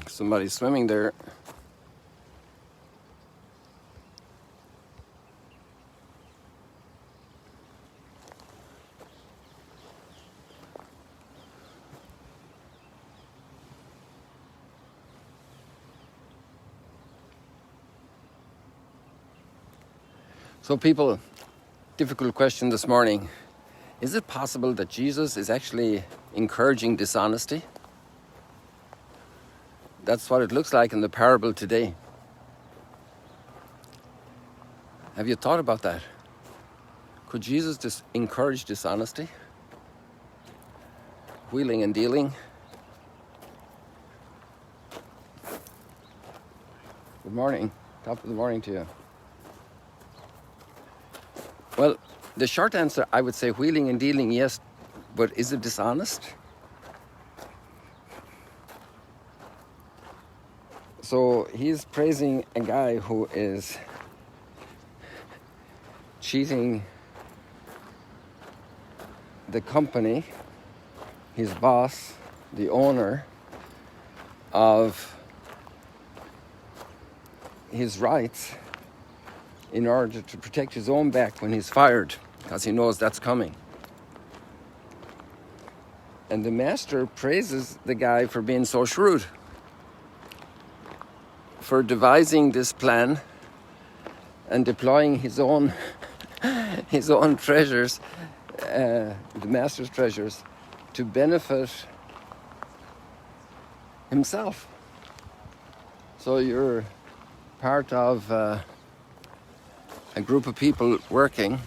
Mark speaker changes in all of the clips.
Speaker 1: Somebody's swimming there. So people, difficult question this morning. Is it possible that Jesus is actually encouraging dishonesty? That's what it looks like in the parable today. Have you thought about that? Could Jesus just encourage dishonesty? Wheeling and dealing? Good morning. Top of the morning to you. Well, the short answer, I would say wheeling and dealing, yes, but is it dishonest? So he's praising a guy who is cheating the company, his boss, the owner, of his rights in order to protect his own back when he's fired, because he knows that's coming. And the master praises the guy for being so shrewd, for devising this plan and deploying his own treasures, the master's treasures, to benefit himself. So you're part of a group of people working,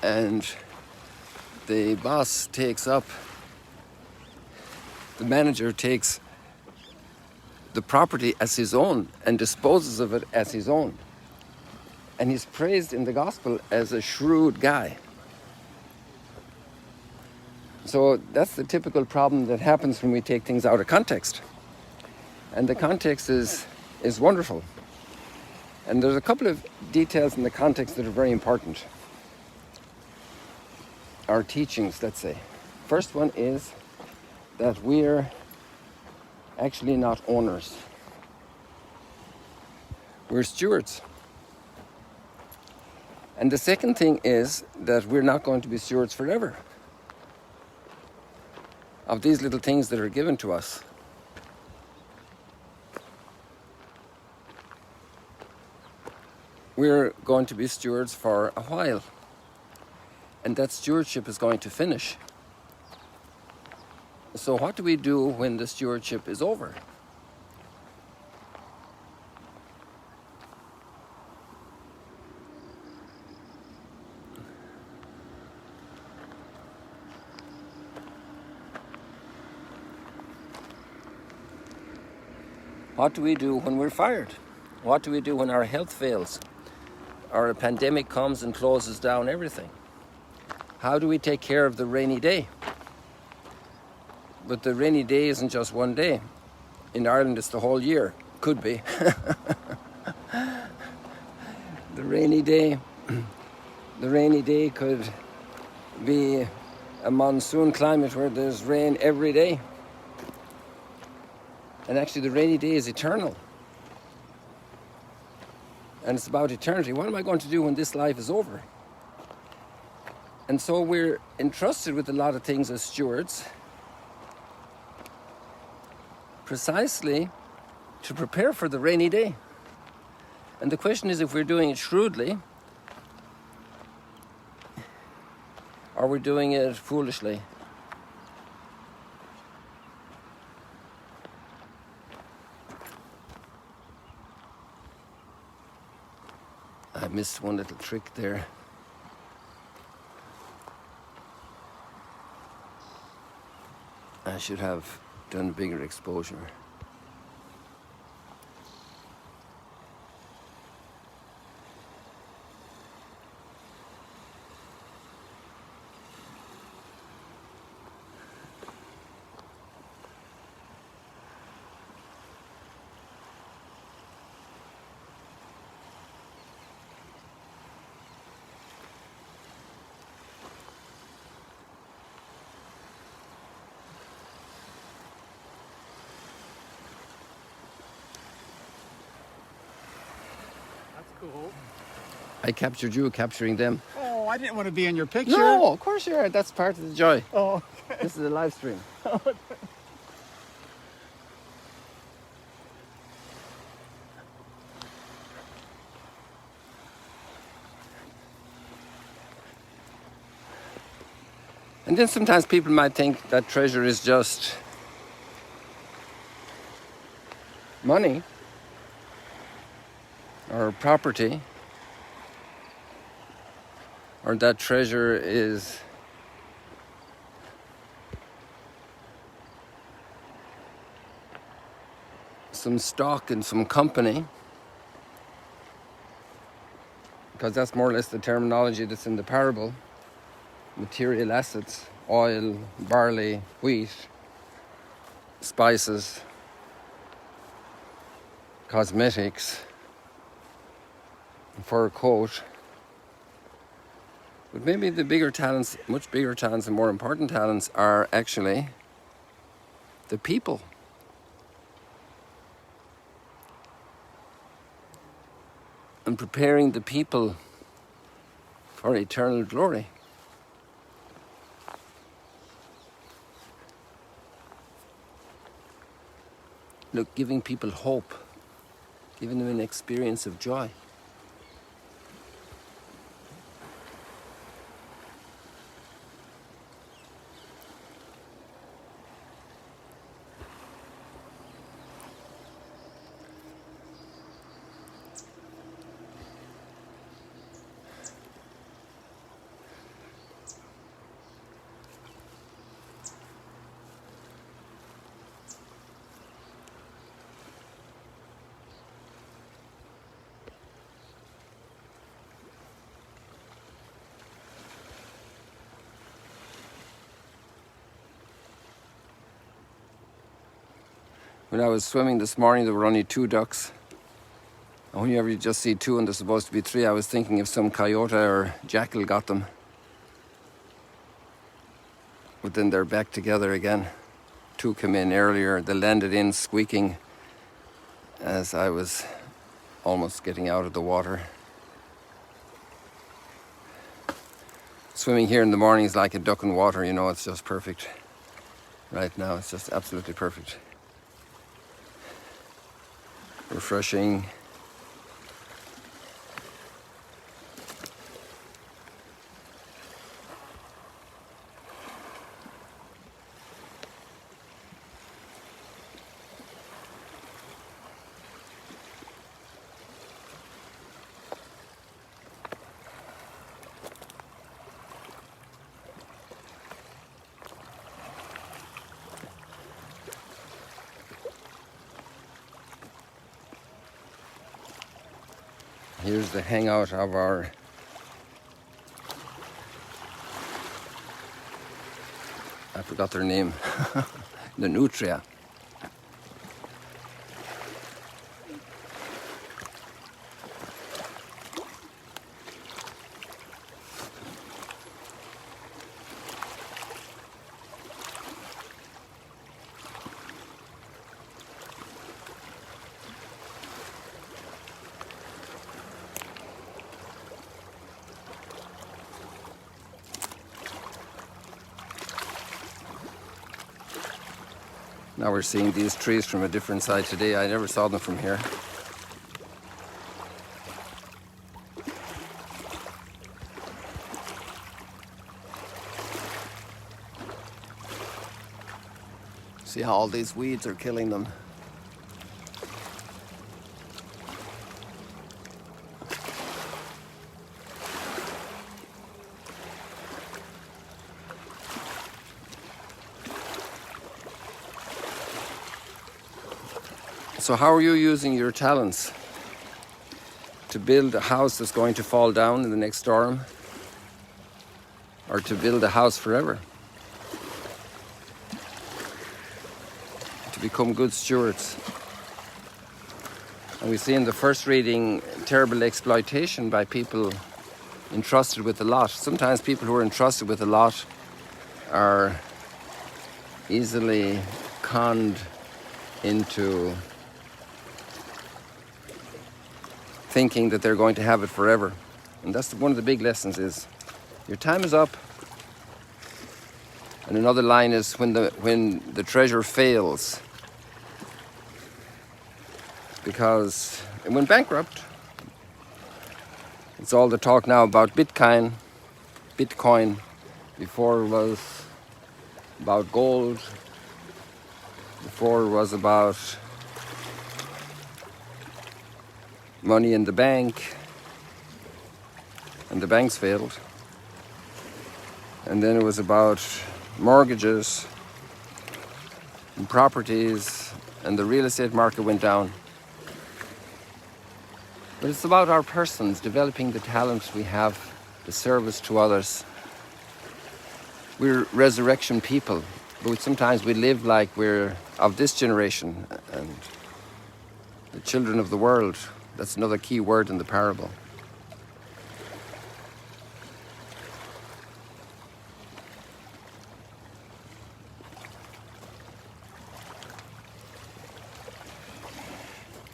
Speaker 1: and the boss takes up, the manager takes the property as his own and disposes of it as his own. And he's praised in the gospel as a shrewd guy. So that's the typical problem that happens when we take things out of context. And the context is wonderful. And there's a couple of details in the context that are very important. Our teachings, let's say. First one is that we're actually not owners. We're stewards. And the second thing is that we're not going to be stewards forever of these little things that are given to us. We're going to be stewards for a while, and that stewardship is going to finish. So what do we do when the stewardship is over? What do we do when we're fired? What do we do when our health fails? Or a pandemic comes and closes down everything? How do we take care of the rainy day? But the rainy day isn't just one day. In Ireland, it's the whole year. Could be. The rainy day could be a monsoon climate where there's rain every day. And actually, the rainy day is eternal. And it's about eternity. What am I going to do when this life is over? And so we're entrusted with a lot of things as stewards, precisely to prepare for the rainy day. And the question is if we're doing it shrewdly or we're doing it foolishly. I missed one little trick there. I should have done bigger exposure.
Speaker 2: cool.
Speaker 1: I captured you capturing them.
Speaker 2: Oh, I didn't want to be in your picture.
Speaker 1: No, of course you are. That's part of the joy.
Speaker 2: Oh, okay.
Speaker 1: This is a live stream. And then sometimes people might think that treasure is just money or property, or that treasure is some stock in some company, because that's more or less the terminology that's in the parable. Material assets, oil, barley, wheat, spices, cosmetics, fur coat. But maybe the bigger talents, much bigger talents and more important talents are actually the people. And preparing the people for eternal glory. Look, giving people hope, giving them an experience of joy. When I was swimming this morning, there were only 2 ducks. And whenever you just see 2 and there's supposed to be 3, I was thinking if some coyote or jackal got them. But then they're back together again. 2 came in earlier. They landed in squeaking as I was almost getting out of the water. Swimming here in the morning is like a duck in water, you know, it's just perfect. Right now, it's just absolutely perfect. Refreshing. Here's the hangout of our I forgot their name. The nutria. Now we're seeing these trees from a different side today. I never saw them from here. See how all these weeds are killing them. So how are you using your talents to build a house that's going to fall down in the next storm, or to build a house forever? To become good stewards. And we see in the first reading terrible exploitation by people entrusted with a lot. Sometimes people who are entrusted with a lot are easily conned into thinking that they're going to have it forever. And that's one of the big lessons is your time is up. And another line is when the treasure fails, because it went bankrupt. It's all the talk now about Bitcoin. Before it was about gold. Before it was about money in the bank, and the banks failed. And then it was about mortgages and properties, and the real estate market went down. But it's about our persons, developing the talents we have, the service to others. We're resurrection people, but sometimes we live like we're of this generation and the children of the world. That's another key word in the parable.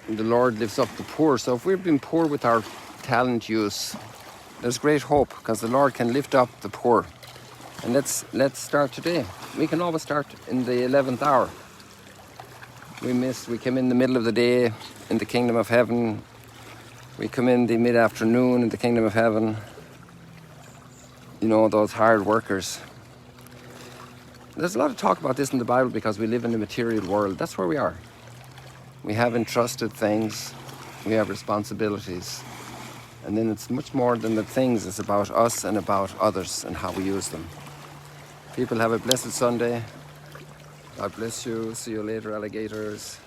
Speaker 1: The Lord lifts up the poor. So if we've been poor with our talent use, there's great hope because the Lord can lift up the poor. And let's start today. We can always start in the 11th hour. We come in the middle of the day in the kingdom of heaven. We come in the mid-afternoon in the kingdom of heaven. You know, those hard workers. There's a lot of talk about this in the Bible because we live in a material world. That's where we are. We have entrusted things. We have responsibilities. And then it's much more than the things. It's about us and about others and how we use them. People have a blessed Sunday. God bless you. See you later, alligators.